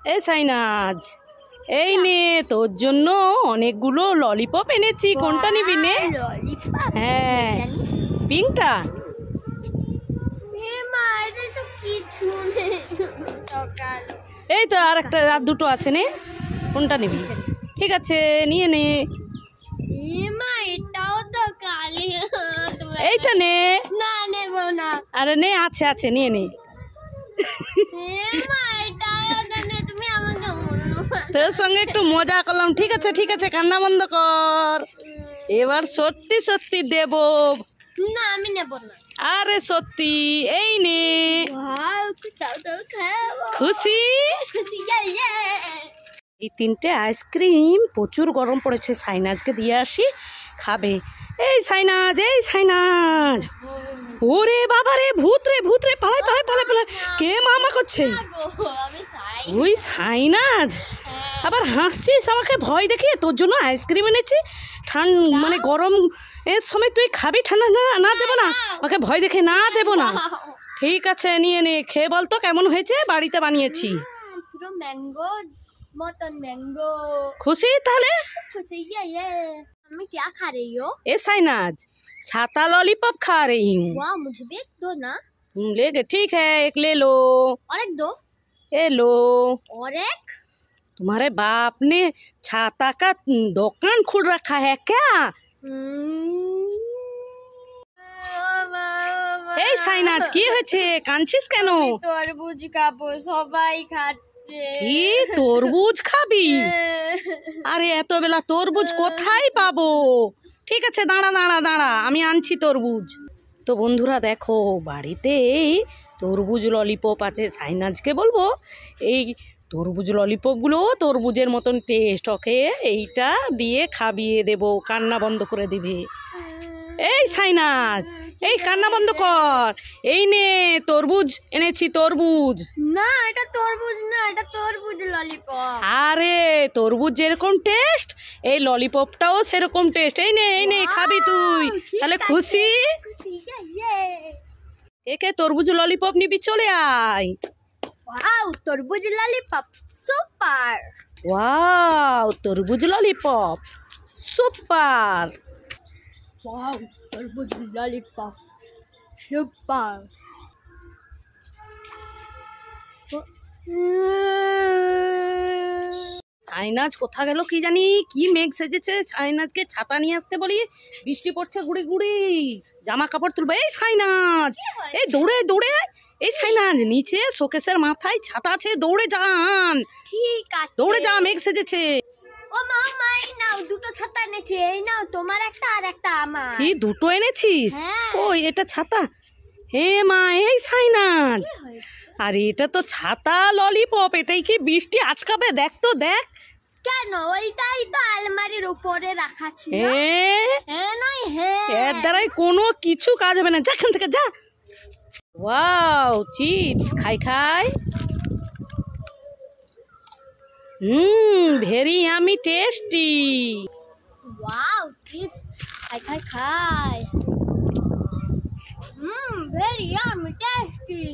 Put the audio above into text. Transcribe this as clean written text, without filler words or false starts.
এই সাইনাজ, এই নে তোর জন্য অনেকগুলো ললিপপ এনেছি, কোনটা নিবি নে? হ্যাঁ, পিঙ্কটা। এই তো আর একটা, আর দুটো আছে, নে কোনটা নিবি? ঠিক আছে নিয়ে নে। এইটা নে। না নেব না। আরে নে, আছে আছে, নিয়ে নে। তোর সঙ্গে একটু মজা করলাম, ঠিক আছে ঠিক আছে, কান্না বন্ধ কর। এবার সত্যি সত্যি দেব। না আমি নেব না। আরে সত্যি, এই নে। খুশি? এই তিনটে আইসক্রিম প্রচুর গরম পড়েছে, সাইনাজকে দিয়ে আসি, খাবে। এই সাইনাজ, এই সাইনাজ। ওরে বাবা রে, ভূত রে ভূত রে, পালাই পালাই পালাই পালাই। কে মামা করছে? ওই সাইনাজ। আবার হাসছিস আমাকে ভয় দেখিয়ে? তোর জন্য আইসক্রিম এনেছি, মানে গরম এর সময় তুই খাবি, ঠান্ডা না না দেবো না, আমাকে ভয় দেখে না দেবো না। ঠিক আছে নিয়ে নে, খেয়ে বলতো কেমন হয়েছে, বাড়িতে বানিয়েছি। পুরো ম্যাঙ্গো মতন ম্যাঙ্গো। খুশি তাহলে? खुशी ये मम्मी क्या खा रही हो? ए साइनाज, छाता लॉलीपॉप खा रही हूँ। वाह, मुझे भी एक दो ना। तुम ले गए? ठीक है, एक ले लो। और एक दो। ये लो। और एक? तुम्हारे बाप ने छाता का दुकान खोल रखा है क्या? এই সাইনাজ, কি হয়েছে, কাঁদছিস কেন? তরমুজ খাবো, সবাই খাচ্ছে। কি তরমুজ খাবি? আরে এত বেলা তরমুজ কোথায় পাবো? ঠিক আছে দাঁড়া দাঁড়া দাঁড়া, আমি আনছি তরমুজ। তো বন্ধুরা দেখো, বাড়িতে এই তরমুজ ললিপপ আছে, সাইনাজকে বলবো এই তরমুজ ললিপপগুলো তরমুজের মতন টেস্ট, ওকে এইটা দিয়ে খাবিয়ে দেবো, কান্না বন্ধ করে দিবে। এই সাইনাজ, এই কান্না বন্ধ কর, এই নে তরমুজ এনেছি, তরমুজ। না এটা তরমুজ না, এটা তরমুজ ললিপপ। আরে তরমুজ যেরকম টেস্ট, এই ললিপপটাও সেরকম টেস্ট। এই নে এই নে, খাবি তুই, তাহলে খুশি? কে কে তরমুজ ললিপপ নিবি, চলে আয়। ওয়াও, তরমুজ ললিপপ সুপার। ওয়াও, তরমুজ ললিপপ সুপার। ওয়াও, তরমুজ ললিপপ সুপার। সাইনাজ কোথা গেল কি জানি, কি মেঘ সেজেছে, সাইনাজকে ছাতা নিয়ে আসতে বলি, বৃষ্টি পড়ছে গুড়ি গুড়ি, জামা কাপড় তুলবে। এই সাইনাজ, এই দৌড়ে দৌড়ে, এই সাইনাজ নিচে শোকেসের মাথায় ছাতা আছে, দৌড়ে যান। ঠিক আছে, দৌড়ে যা, মেঘ সেজেছে। ও মামা এই নাও, দুটো ছাতা এনেছি, এই নাও তোমার একটা আর একটা আমার। কি দুটো এনেছিস? হ্যাঁ। ওই এটা ছাতা? হে মা, এই সাইনাজ, আরে এটা তো ছাতা ললিপপ, এটাই কি বৃষ্টি আটকাবে? দেখ তো দেখ। কেন, ওইটাই তো আলমারির উপরে রাখা ছিল। হ্যাঁ নয়, হ্যাঁ এর দ্বারাই কোনো কিছু কাজ হবে না, যা এখান থেকে যা। ওয়াও, চিপস খাই খাই। Very yummy tasty. Wow, chips খাই খাই খাই। Very yummy tasty.